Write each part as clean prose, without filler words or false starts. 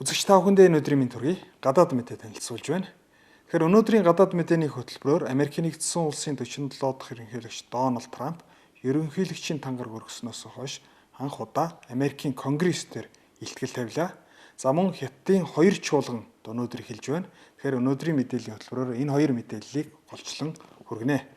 Үзэгч та бүхэндээ энэ өдрийн мэнд хүргэе. Гадаад мэдээ танилцуулж байна. Тэгэхээр өнөөдрийн гадаад мэдээний хөтөлбөрөөр Америкийн нэгдсэн улсын 47 дахь ерөнхийлөгч Дональд Трамп ерөнхийлөгчийн тангар өргөснөөс хойш анх удаа Америкийн Конгрессээр илтгэл тавилаа. За мөн Хятадын 2 чуулган өнөөдөр эхэлж байна. Тэгэхээр өнөөдрийн мэдээллийн хөтөлбөрөөр энэ хоёр мэдээллийг голчлон хүргэнэ.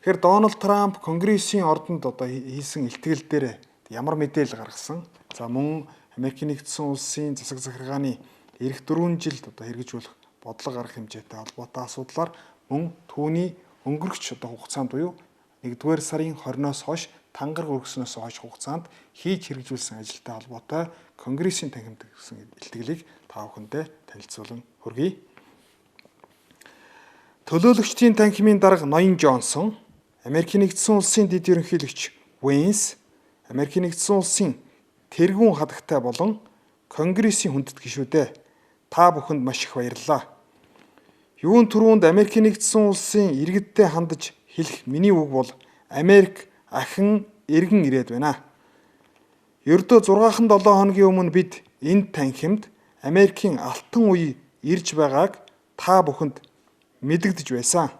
Тэгэхээр Дональд Трамп Конгрессийн ордонд хийсэн илтгэл дээр ямар мэдээлэл гаргасан? За мөн Америкийн нэгдсэн улсын засаг захиргааны эх 4 жилд хэрэгжүүлэх бодлого гаргах хэмжээтэй холбоотой асуудлаар мөн түүний өнгөрөх хугацаанд буюу 1-р сарын 20-оос хойш тангар өргөснөөс хойш хугацаанд хийж хэрэгжүүлсэн ажилтай холбоотой Конгрессийн танхимд гэсэн илтгэлийг та бүхэндээ танилцуулан хүргэе. Төлөөлөгчдийн танхимын дарга ноён Джонсон, Америкийн нэгдсэн улсын дэд ерөнхийлөгч Венс, Америкийн нэгдсэн улсын тэргүүн хадагтай болон Конгрессийн хүндэт гишүүдээ та бүхэнд маш их баярлалаа. Юун түрүүнд Америкийн нэгдсэн улсын иргэдтэй хандаж хэлэх миний үг бол Америк ахин эргэн ирээд байна. Ердөө 6-7 хоногийн өмнө бид энэ танхимд Америкийн алтан үе ирж байгааг та бүхэнд мэдэгдэж байсан.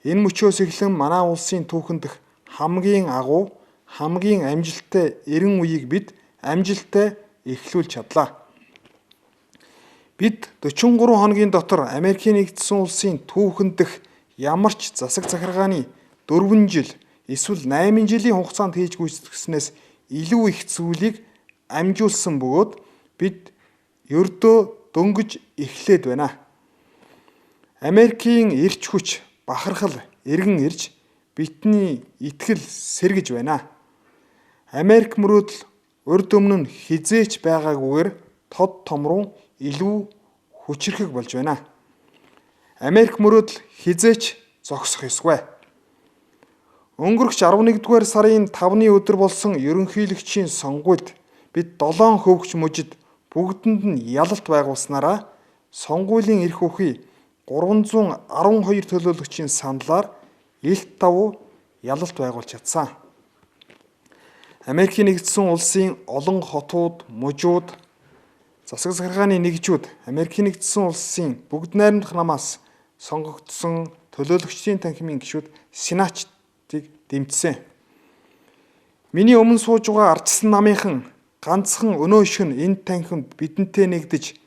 Энэ мөчөөс эхлэн манай улсын түүхэн дэх хамгийн агуу, хамгийн амжилттай 90 үеийг бид амжилттай эхлүүлж чадлаа. Бид 43 хоногийн дотор Америкийн нэгдсэн улсын түүхэн дэх ямар ч засаг захиргааны 4 жил эсвэл 8 жилийн хугацаанд хийж гүйцэтгэснээс илүү их зүйлийг амжуулсан бөгөөд бид ердөө дөнгөж эхлээд байна. Америкийн эрч хүч бахархал эргэн ирж бидний итгэл сэргэж байна. Америк мөрөөдөл урд өмнө нь хизээч байгаагүйгээр тод том руу илүү хүчрхэг болж байна. Америк мөрөөдөл хизээч зогсох ёсгүй. Өнгөрөх 11-р сарын 5-ны өдөр болсон ерөнхийлөгчийн сонгуульд бид 7 хөвгч мужид бүгдэнд нь ялалт байгуулснараа сонгуулийн эрх үхий 312 төлөөлөгчийн саналаар илт давуу ялалт байгуулж чадсан. Америкийн нэгдсэн улсын олон хотууд, мужууд, засаг захиргааны нэгжүүд Америкийн нэгдсэн улсын бүгд найрамдах намаас сонгогдсон төлөөлөгчдийн танхимын гишүүд сенатчдыг дэмжсэн. Миний өмнө сууж байгаа ардчсан намынхан ганцхан өнөө шөнө энэ танхимд бидэнтэй нэгдэж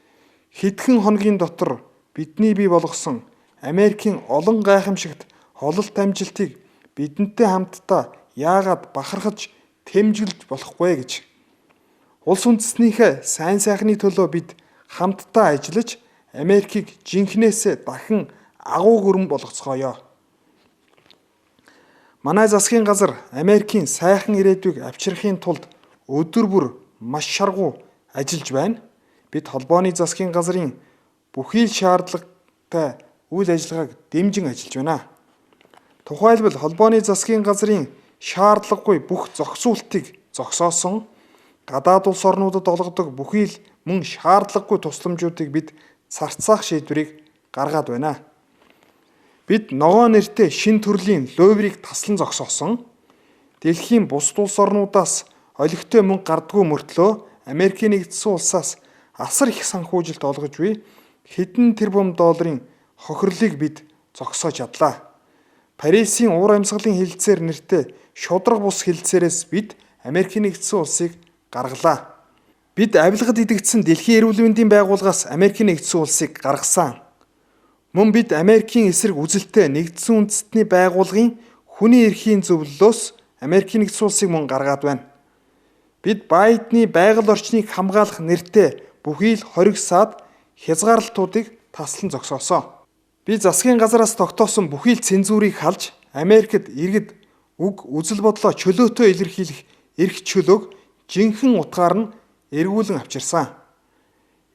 хэдхэн хоногийн дотор бидний бий болгосон Америкийн олон гайхамшигт холилт амжилтыг бидэнтэй хамтдаа яагаад бахархаж тэмжилж болохгүй гэж. Улс үндэстнийхээ сайн сайхны төлөө бид хамтдаа ажиллаж Америкийг жинхнээсээ дахин агуу гүрэн болгоцгоё. Манай засгийн газар Америкийн сайхан ирээдүйг авчрахын тулд өдөр бүр маш шаргуу ажиллаж байна. Бид холбооны засгийн газрын бүхий л шаардлагатай үйл ажиллагааг дэмжин ажиллаж байна. Тухайлбал холбооны засгийн газрын шаардлагагүй бүх зохицуултыг зогсоосон, гадаад улс орнуудад олгодог бүхий л мөн шаардлагагүй тусламжуудыг бид царцаах шийдвэрийг гаргаад байна. Бид ногоо нэртэй шин төрлийн ловрийг таслан зогсоосон, дэлхийн бусад улс орнуудаас олигтой мөнгө гардгүй мөртлөө Америкийн нэгдсэн улсаас асар их санхүүжилт олгож буй хэдэн тэрбум долларын хохирлыг бид зогсоож чадлаа. Парисын уур амьсгалын хэлэлцээр нэртэй шудраг бус хэлэлцээрээс бид Америкийн нэгдсэн улсыг гаргалаа. Бид авилгад идэгдсэн Дэлхийн эрүүл мэндийн байгууллагаас Америкийн нэгдсэн улсыг гаргасан. Мөн бид Америкийн эсрэг үзэлтэй нэгдсэн үндэстний байгууллагын хүний эрхийн зөвлөлөөс Америкийн нэгдсэн улсыг мөн гаргаад байна. Бид Байдны байгаль орчныг хамгаалах нэртэй бүхий л хориг саад хязгаарлалтуудыг таслан зогсоосон. Би засгийн газараас тогтоосон бүхий л цензурыг халж Америкт иргэд үг үзэл бодлоо чөлөөтэй илэрхийлэх эрх чөлөөг жинхэнэ утгаар нь эргүүлэн авчирсан.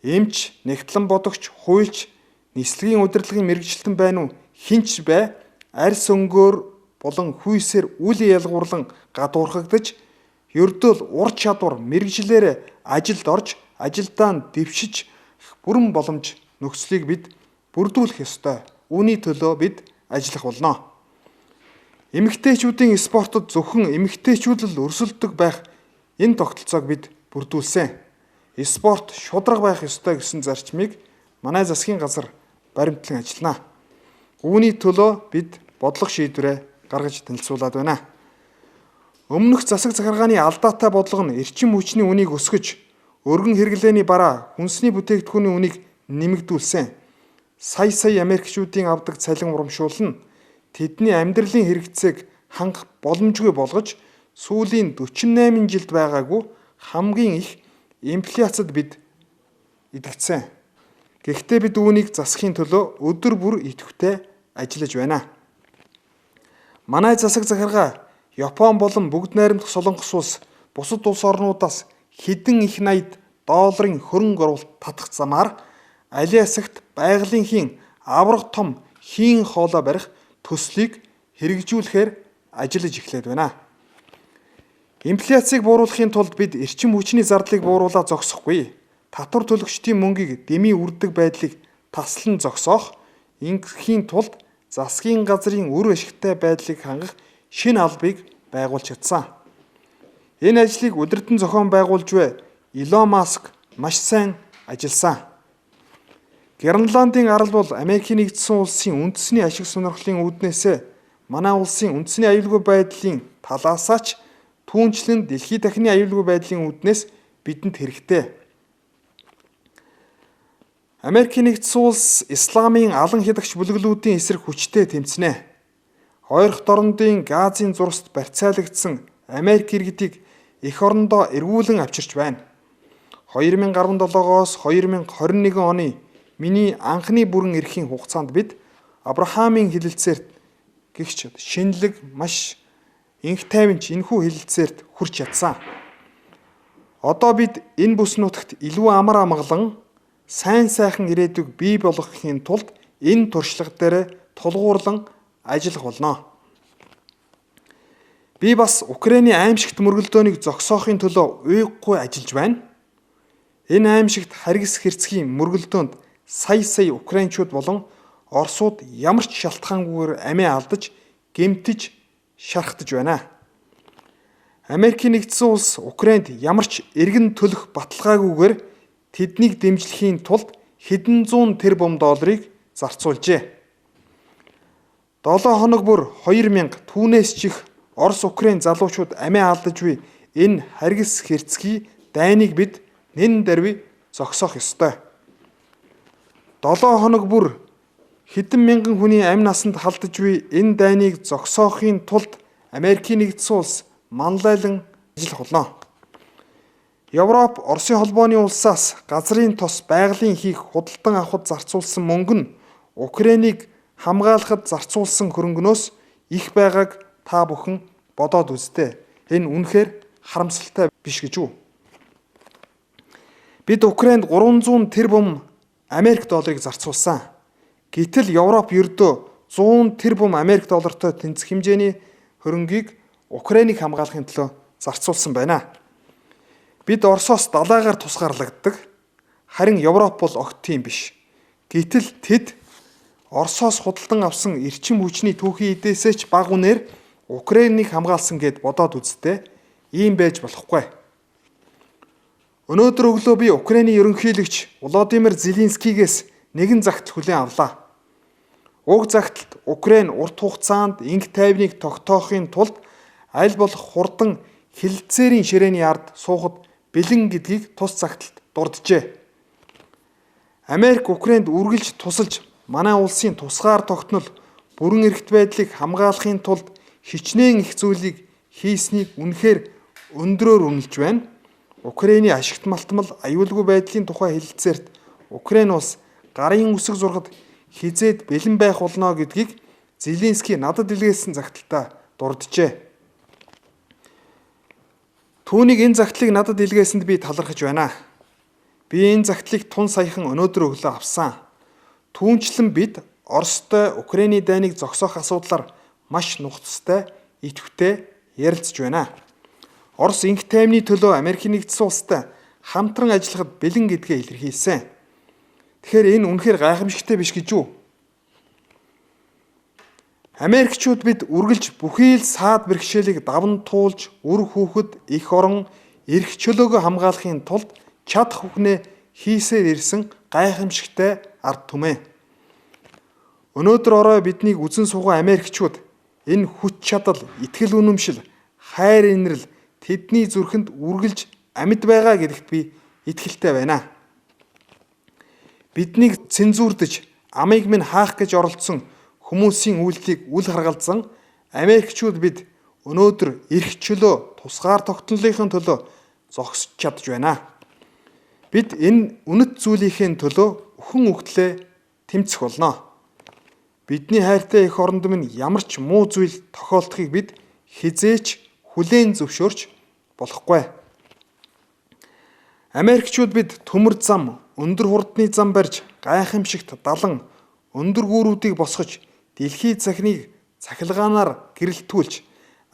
Эмч, нэгтлэн бодогч, хуульч, нислэгийн удирдлагын мэргэжилтэн байна уу хинч бай арьс өнгөөр болон хүйсээр үл ялгуурлан гадуурхагдаж ердөөл ур чадвар мэргэжлээр ажилд орж ажилдаа нь дэвшиж бүрэн боломж нөхцөлийг бид бүрдүүлэх ёстой. Үүний төлөө бид ажиллах болно. Эмэгтэйчүүдийн спортод зөвхөн эмэгтэйчүүд л өрсөлдөг байх энэ тогтолцоог бид бүрдүүлсэн. спорт шударга байх ёстой гэсэн зарчмыг манай засгийн газар баримтлан ажиллана. Үүний төлөө бид бодлого шийдвэрээ гаргаж танилцуулаад байна. Өмнөх засаг захиргааны алдаатай бодлого нь эрчим хүчний үнийг өсгөж, өргөн хэрэглээний бараа, хүнсний бүтээгдэхүүний үнийг нэмэгдүүлсэн. Сая Америкчүүдийн авдаг цалин урамшуул нь тэдний амьдралын хэрэгцээг хангах боломжгүй болгож, сүүлийн 48 жилд байгаагүй хамгийн их инфляцид бид идэгдсэн. Гэхдээ бид үүнийг засахын төлөө өдөр бүр идэвхтэй ажиллаж байна. Манай засаг захиргаа Япон болон бүгд найрамдах Солонгос улс бусад улс орнуудаас хэдэн их $80 хөрөнгө оруулалт татах замаар Алиасагт байгалийнхын авраг том хийн хоолой барих төслийг хэрэгжүүлэхээр ажиллаж эхлээд байна. Инфляцийг бууруулахын тулд бид эрчим хүчний зардлыг бууруулаад зогсохгүй. Татвар төлөгчдийн мөнгийг дэмий үрдэг байдлыг таслан зогсоох, ингэхийн тулд засгийн газрын үр ашигтай байдлыг хангах шинэ албыг байгуулж чадсан. Энэ ажлыг удирдан зохион байгуулж буй Илон Маск маш сайн ажилласан. Гренландын арал бол Америкийн нэгдсэн улсын үндэсний ашиг сонирхлын үүднээс манай улсын үндэсний аюулгүй байдлын талаасаач түүнчлэн дэлхийн дахины аюулгүй байдлын үүднээс бидэнд хэрэгтэй. Америкийн нэгдсэн улс исламын алан хядагч бүлэглүүдийн эсрэг хүчтэй тэмцэнэ. Хоёр дахь орондын газын зурст барьцаалагдсан Америк иргэдийг эх орондоо эргүүлэн авчирч байна. 2017-оос 2021 оны миний анхны бүрэн эрхийн хугацаанд бид Авраамийн хэлэлцээрт гэгч шинэлэг маш инх тайванч энэхүү хэлэлцээрт хүрч чадсан. Одоо бид энэ бүс нутагт илүү амар амгалан сайн сайхан ирээдүг бий болгохын тулд энэ туршлага дээр тулгуурлан ажиллах болно. Би бас Украиний аимшигт мөргөлдөөнийг зогсоохын төлөө уйггүй ажиллаж байна. Энэ аимшигт харгас хэрцгийн мөргөлдөөнд сая украинчууд болон орсууд ямар ч шалтгаангүйгээр амиа алдаж, гэмтэж, шархтаж байна. Америкийн нэгдсэн улс Украинд ямар ч эргэн төлөх баталгаагүйгээр тэднийг дэмжлэхийн тулд хэдэн зуун тэрбум долларыг зарцуулжээ. 7 хоног бүр 2000 түүнээс чих Орос-Украин залуучууд амиа алдаж буй энэ харгас хэрцгий дайныг бид нэн даруй зогсоох ёстой. 7 хоног бүр хэдэн мянган хүний амь насанд халдаж буй энэ дайныг зогсоохын тулд Америкийн нэгдсэн улс манлайлан ажиллах болно. Европ, Оросын холбооны улсаас газрын тос байгалийн хийх худалдан авахд зарцуулсан мөнгө нь Украиныг хамгаалахад зарцуулсан хөрөнгөнөөс их байгааг та бүхэн бодоод үзтээ. Энэ үнэхээр харамсалтай биш гэж үү? Бид Украинд 300 тэрбум Америк долларыг зарцуулсан. Гэтэл Европ ердөө 100 тэрбум Америк доллартай тэнцэх хэмжээний хөрөнгийг Украиныг хамгаалахын төлөө зарцуулсан байна. Бид Оросоос далайгаар тусгаарлагддаг. Харин Европ бол огт тийм биш. Гэтэл тэд Оросоос худалдан авсан эрчим хүчний түүхийн эдээсээ ч бага үнээр Украиныг хамгаалсан гэд бодоод үзтээ. Ийм байж болохгүй. Өнөөдөр өглөө би Украины ерөнхийлөгч Володимир Зеленскийгээс нэгэн загтал хүлээн авлаа. Уг загталд Украин урт хугацаанд инх тайвныг тогтоохын тулд аль болох хурдан хилцээрийн ширээний ард суухад бэлэн гэдгийг тус загталд дурджээ. Америк Украинд үргэлж тусалж манай улсын тусгаар тогтнол бүрэн эрхт байдлыг хамгаалахын тулд хичнээн их зүйлийг хийснийг үнэхээр өндрөөр үнэлж байна. Украиний ашигт малтмал аюулгүй байдлын тухай хэлэлцээрт Украин улс гарын үсэг зургад хизээд бэлэн байх болно гэдгийг Зеленский надад илгээсэн загталтаа дурджээ. Түүнийг энэ загтлыг надад илгээсэнд би талархаж байна. Би энэ загтлыг тун саяхан өнөөдөр өглөө авсан. Түүнчлэн бид Оростой Украины дайныг зогсоох асуудлаар маш нухацтай, идэвхтэй ярилцж байна. Орос инх тайвны төлөө Америкийн нэгдсэн улстай хамтран ажиллахад бэлэн гэдгээ илэрхийлсэн. Тэгэхээр энэ үнэхээр гайхамшигтай биш гэж үү? Америкчууд бид үргэлж бүхий л саад бэрхшээлийг даван туулж, үр хүүхэд, эх орон, эрх чөлөөгөө хамгаалахын тулд чадах бүхнээ хийсээр ирсэн гайхамшигтай ард түмэн. Өнөөдөр орой биднийг үзэн суугаа Америкчууд энэ хүч чадал, итгэл үнэмшил, хайр инрэл тэдний зүрхэнд үргэлж амьд байгаа гэдэгт би итгэлтэй байна. Биднийг цензурдэж, амийг минь хаах гэж оролцсон хүмүүсийн үйлдэлийг үл харгалзан Америкчууд бид өнөөдөр эрх чөлөө, тусгаар тогтнолынхын төлөө зогсож чадж байна. Бид энэ үнэт зүйлийнхээ төлөө өхөн үхтлээ тэмцэх болно. Бидний хайртай эх оронд минь ямар ч муу зүйл тохиолдохыг бид хизээч хүлээн зөвшөөрч болохгүй. Америкчууд бид төмөр зам, өндөр хурдны зам барьж, гайхамшигт далан, өндөр гүүрүүдийг босгож, дэлхийд цахныг цахилгаанаар гэрэлтүүлж,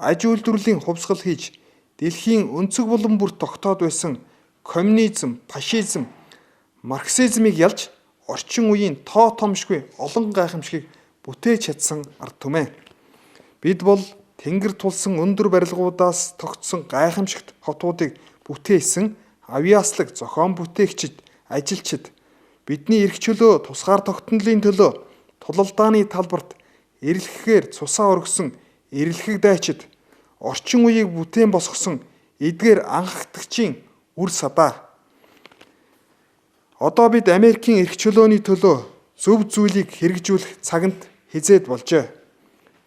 аж үйлдвэрлэлийн хувьсгал хийж, дэлхийн өнцөг булан бүрт тогтоод байсан коммунизм, фашизм, марксизмыг ялж, орчин үеийн тоо томшгүй олон гайхамшигыг бүтээж чадсан ард түмэн. Бид бол тэнгэр тулсан өндөр барилгуудаас тогтсон гайхамшигт хотуудыг бүтээсэн авьяаслаг зохион бүтээгчид, ажилчид, бидний эрх чөлөө, тусгаар тогтнолын төлөө тулалдааны талбарт эрэлхэхээр цусаа өргөсөн эрэлхэг дайчид, орчин үеийг бүтээн босгосон эдгээр анхаагтагчийн үр садаа. Одоо бид Америкийн эрх чөлөөний төлөө зөв зүйлийг хэрэгжүүлэх цагт хизээд болжээ.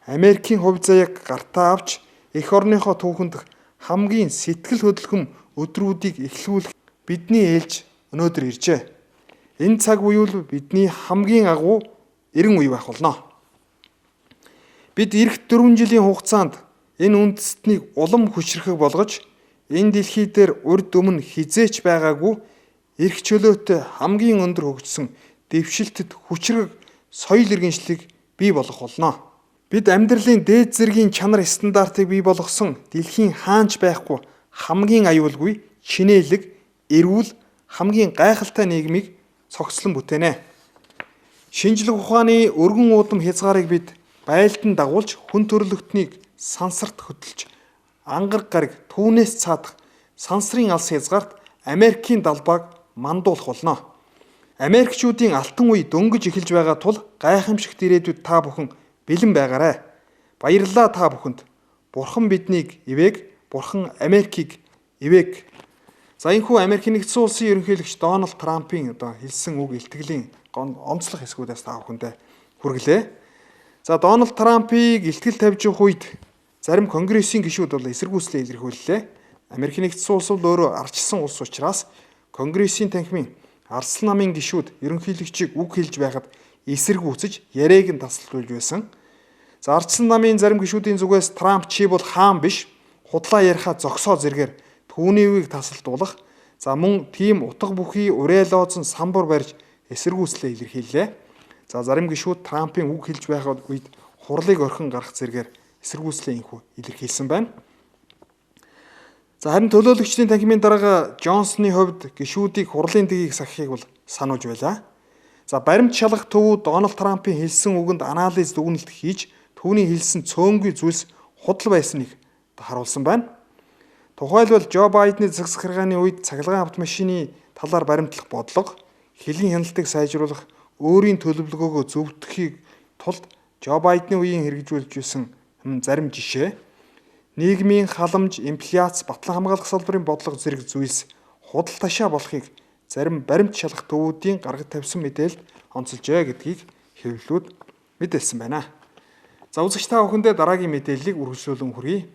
Америкийн хувь заяаг гартаа авч эх орныхоо түүхэнд хамгийн сэтгэл хөдлөм өдрүүдийг эхлүүлэх бидний ээлж өнөөдөр иржээ. Энэ цаг үе бол бидний хамгийн агуу эрен үе байх болно. Бид эх 4 жилийн хугацаанд энэ үндэстнийг улам хүчрхэг болгож энэ дэлхий дээр урд өмнө хизээч байгаагүй эрх чөлөөтэй хамгийн өндөр хөгжсөн дэвшилтэд хүчрэг соёл иргэншлийг бий болгох болно. Бид амьдралын дээд зэргийн чанар стандартыг бий болгосон дэлхийн хаанч байхгүй хамгийн аюулгүй, чинээлэг, эрүүл, хамгийн гайхалтай нийгмийг цогцлон бүтээнэ. Шинжлэх ухааны өргөн уудам хязгаарыг бид байлдан дагуулж хүн төрөлхтнийг сансарт хөтлж, ангараг гариг түүнээс цаадах сансрын алс хязгаарт Америкийн далбааг мандуулах болно. Америкчуудын алтан үе дөнгөж эхэлж байгаа тул гайхамшигт ирээдүйд та бүхэн бэлэн байгаарай. Баярлалаа та бүхэнд. Бурхан биднийг ивэг, Бурхан Америкийг ивэг. За энэхүү Америкийн нэгдсэн улсын ерөнхийлөгч Дональд Трампын хэлсэн үг илтгэлийн онцлог хэсгүүдээс та бүхэндээ хүргэлээ. За Дональд Трампыг илтгэл тавьж явах үед зарим конгрессийн гишүүд бол эсэргүүцлээ илэрхийллээ. Америкийн нэгдсэн улс бол өөрөө ардчилсан улс учраас конгрессийн танхимын Арслан намын гишүүд ерөнхийлөгчийг үг хэлж байхад эсэргүүцэж яриаг нь тасалдуулж байсан. За Арслан намын зарим гишүүдийн зүгээс Трамп чи бол хаан биш, худлаа ярихаа зогсоо зэргээр түүний үгийг тасалдуулах. За мөн тийм утга бүхий урайлооцсон самбар барьж эсэргүүцлээ илэрхийллээ. За зарим гишүүд Трампын үг хэлж байхад үед хурлыг орхин гарах зэргээр эсэргүүцлээ инхүү илэрхийлсэн байна. За харин төлөөлөгчдийн танхимын дарга Джонсны хувьд гишүүдийг хурлын дэгийг сахихыг бол сануулж байлаа. За баримт шалгах төвүүд Дональд Трампын хэлсэн үгэнд анализ дүгнэлт хийж түүний хэлсэн цөөнгүй зүйлс худал байсныг харуулсан байна. Тухайлбал Жо Байдны засаглалын үед цахилгаан автомашины талаар баримтлах бодлого, хэлийн хяналтыг сайжруулах, өөрийн төлөвлөгөөгөө зөвтгөхийг тулд Жо Байдны үеийн хэрэгжүүлж байсан зарим жишээ, нийгмийн халамж, инфляц, батлан хамгаалах салбарын бодлого зэрэг зүйлс худал ташаа болохыг зарим баримт шалгах төвүүдийн гаргаж тавьсан мэдээлэлд онцолжээ гэдгийг хэвлэлүүд мэдээлсэн байна. За үзэгч та бүхэндээ дараагийн мэдээллийг үргэлжлүүлэн хүргэе.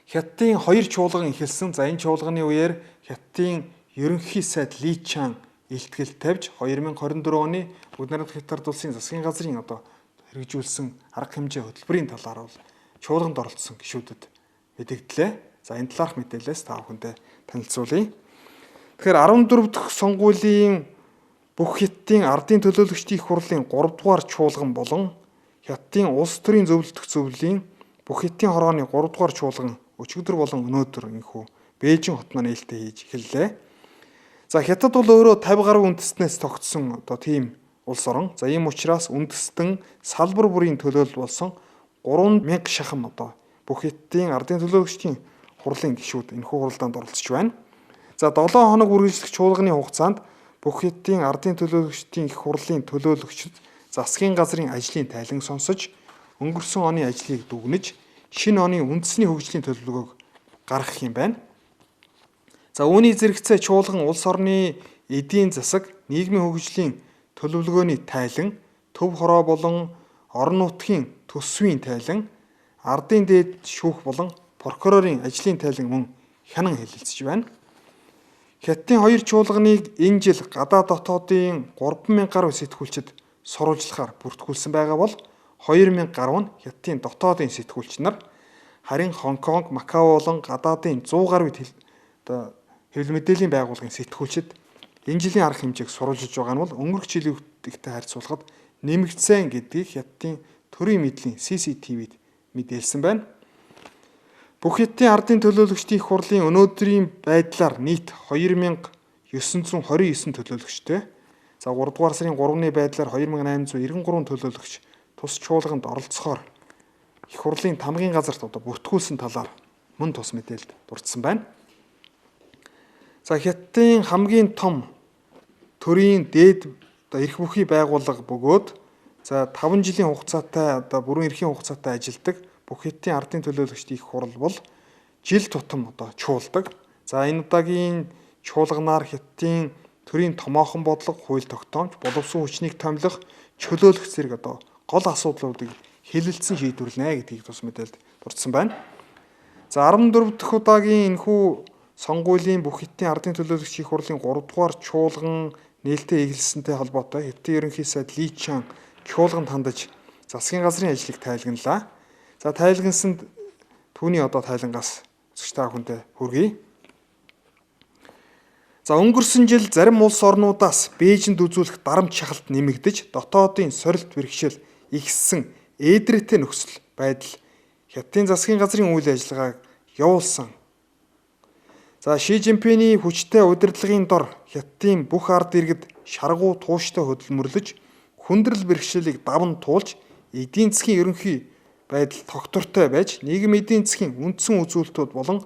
Хятадын 2 чуулган эхэлсэн. За энэ чуулганы үеэр Хятадын ерөнхий сайд Ли Чан илтгэл тавьж 2024 оны Бүгд найрамдах Хятад улсын засгийн газрын хэрэгжүүлсэн арга хэмжээ хөтөлбөрийн талаар бол чуулганд оролцсон гишүүдэд мэдэгдлээ. За энэ талаарх мэдээлэлээс та бүхэндээ танилцуулъя. Тэгэхээр 14 дахь сонгуулийн бүх Хятадын ардын төлөөлөгчдийн хурлын 3 дугаар чуулган болон Хятадын улс төрийн зөвлөлдөх зөвлөлийн бүх Хятадын хорооны 3 дугаар чуулган өчигдөр болон өнөөдөр энэхүү Бээжин хотноо нээлттэй хийж эхэллээ. За Хятад бол өөрөө 50 гаруй үндэстнээс тогтсон тийм улс орон. За ийм учраас үндэстэн салбар бүрийн төлөөлөл болсон 3000 шахам бүх Хятадын ардын төлөөлөгчдийн хурлын гишүүд энэхүү хуралдаанд оролцож байна. За 7 хоног үргэлжлэх чуулганы хугацаанд бүх Хятадын ардын төлөөлөгчдийн их хурлын төлөөлөгчид засгийн газрын ажлын тайлан сонсож, өнгөрсөн оны ажлыг дүгнэж, шинэ оны үндэсний хөгжлийн төлөвлөгөөг гаргах юм байна. За үүний зэрэгцээ чуулган улс орны эдийн засаг, нийгмийн хөгжлийн төлөвлөгөөний тайлан, төв хороо болон орон нутгийн төсвийн тайлан, ардын дээд шүүх болон прокурорын ажлын тайлан мөн хянан хэлэлцэж байна. Хятадын хоёр чуулганыг энэ жил гадаад дотоодын 3,000 гаруй сэтгүүлчид сурвалжлахаар бүртгүүлсэн байгаа бол 2,000 гаруй нь Хятадын дотоодын сэтгүүлч нар, харин Хонконг, Макао болон гадаадын 100 гаруй хэвлэл мэдээллийн байгууллагын сэтгүүлчид энэ жилийн арга хэмжээг сурвалжиж байгаа нь бол өнгөрөх жилийнхтэй харьцуулахад нэмэгдсэн гэдгийг Хятадын төрийн мэдлийн CCTV-д мэдээлсэн байна. Бүх Хятадын ардын төлөөлөгчдийн их хурлын өнөөдрийн байдлаар нийт 2,929 төлөөлөгчтэй. За 3 дугаар сарын 3-ны байдлаар 2,893 төлөөлөгч тус чуулганд оролцохоор их хурлын тамгын газарт бүртгүүлсэн талаар мөн тус мэдээлэлд дурдсан байна. За Хятадын хамгийн том төрийн дээд эрх бүхий байгууллага бөгөөд 5 жилийн хугацаатай бүрэн эрхийн хугацаатай ажилладаг бүх Хятадын ардын төлөөлөгчдийн их хурл бол жил тутам чуулдаг. За энэ удаагийн чуулганаар Хятадын төрийн томоохон бодлого, хууль тогтоомж, боловсон хүчнийг томилох, чөлөөлөх зэрэг гол асуудлуудыг хэлэлцэн шийдвэрлэнэ гэдгийг тус мэдээлэлд дурдсан байна. За 14 дахь удаагийн энэхүү сонгуулийн бүх Хятадын ардын төлөөлөгчдийн их хурлын 3 дугаар чуулган нээлттэй эхэлсэнтэй холбоотой Хятадын ерөнхий сайд Ли Чан чуулганд хандаж засгийн газрын ажлыг тайлганлаа. За тайлгансанд түүний тайлангаас үзэгч та бүхэндээ хүргэе. За өнгөрсөн жил зарим улс орнуудаас Бээжинд үзүүлэх дарамт шахалт нэмэгдэж, дотоодын сорилт бэрхшээл ихссэн ээдрээтэй нөхцөл байдал Хятадын засгийн газрын үйл ажиллагааг явуулсан. За Ши Жинпиний хүчтэй удирдлагын дор Хятадын бүх ард иргэд шаргуу тууштай хөдөлмөрлөж, хүндрэл бэрхшээлийг даван туулж, эдийн засгийн ерөнхий байдал тогтвортой байж, нийгэм эдийн засгийн үндсэн үзүүлэлтүүд болон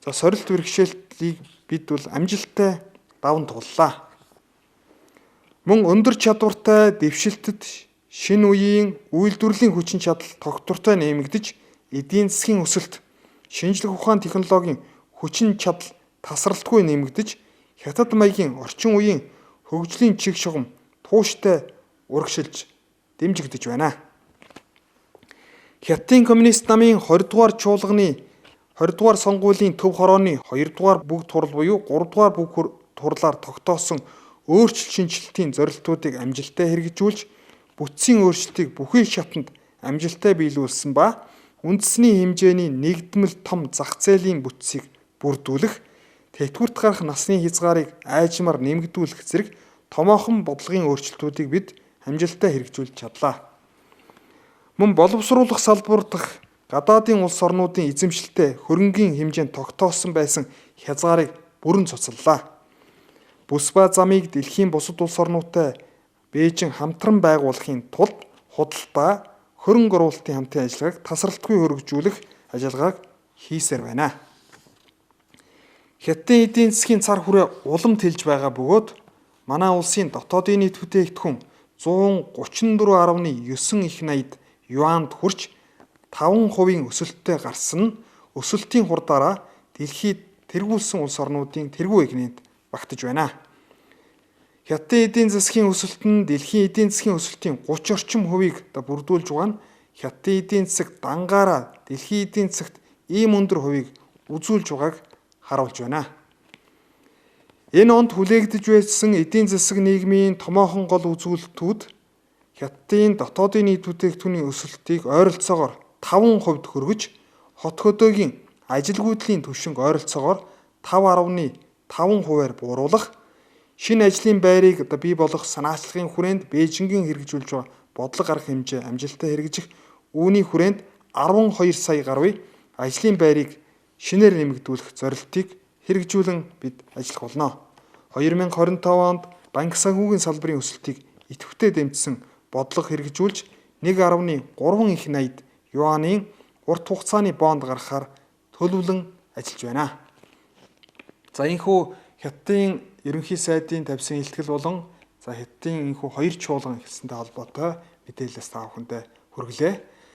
сорилт бэрхшээлийг бид бол амжилттай даван тууллаа. Мөн өндөр чадвартай дэвшилтэд шинэ үеийн үйлдвэрлэлийн хүчин чадал тогтвортой нэмэгдэж, эдийн засгийн өсөлт, шинжлэх ухаан технологийн хүчин чадал тасралтгүй нэмэгдэж, Хятад маягийн орчин үеийн хөгжлийн чиг шугам тууштай урагшилж дэмжигдэж байна. Хятадын коммунист намын 20 дугаар чуулганы 20 дугаар сонгуулийн төв хорооны 2 дугаар бүгд турал буюу 3 дугаар бүгд турлаар тогтоосон өөрчлөлт шинжилтийн зорилтуудыг амжилттай хэрэгжүүлж, бүтцийн өөрчлөлтийг бүхий шатанд амжилттай биелүүлсэн ба үндэсний хэмжээний нэгдмэл том зах зээлийн бүтцийг бүрдүүлэх, тэтгэврт гарах насны хязгаарыг айжмаар нэмэгдүүлэх зэрэг томоохон бодлогын өөрчлөлтүүдийг бид амжилттай хэрэгжүүлж чадлаа. Мөн боловсруулах салбар дахь гадаадын улс орнуудын эзэмшилтэй хөрөнгийн хэмжээнд тогтоосон байсан хязгаарыг бүрэн цуцаллаа. Бүс ба замыг дэлхийн бусад улс орнуудтай Бээжин хамтран байгуулахын тулд худалдаа, хөрөнгө оруулалтын хамтын ажиллагааг тасралтгүй хөргөжүүлэх ажиллагааг хийсээр байна. Хятадын эдийн засгийн цар хүрээ улам тэлж байгаа бөгөөд манай улсын дотоодын нийт бүтээгдэхүүн 134.9 их найд юанд хүрч 5% өсөлттэй гарсан нь өсөлтийн хурдаараа дэлхийд тэргүүлсэн улс орнуудын тэргүү эгнээнд багтаж байна. Хятадын эдийн засгийн өсөлт нь дэлхийн эдийн засгийн өсөлтийн 30 орчим хувийг бүрдүүлж байгаа нь Хятадын эдийн засаг дангаараа дэлхийн эдийн засагт ийм өндөр хувийг үзүүлж байгааг харуулж байна. Энэ онд хүлээгдэж байсан эдийн засаг нийгмийн томоохон гол үзүүлэлтүүд Хятадын дотоодын нийт бүтээгдэхүүний өсөлтийг ойролцоогоор 5% хөргөж, хот хөдөөгийн ажилгүйдлийн түвшинг ойролцоогоор 5.5%-аар бууруулах, шинэ ажлын байрыг бий болгох санаачлагын хүрээнд Бээжингийн хэрэгжүүлж байгаа бодлого арга хэмжээ амжилттай хэрэгжих, үүний хүрээнд 12 сая гаруй ажлын байрыг шинээр нэмэгдүүлэх зорилтыг хэрэгжүүлэн бид ажиллах болно. 2025 онд банк санхүүгийн салбарын өсөлтийг идэвхтэй дэмжсэн бодлого хэрэгжүүлж 1.3 их найд юанийн урт хугацааны бонд гаргахаар төлөвлөн ажиллаж байна. За энэхүү Хятадын ерөнхий сайдын тавьсан илтгэл болон за Хятадын энэхүү хоёр чуулган хэлсэнтэй холбоотой мэдээлэлс та бүхэндээ хүргэлээ.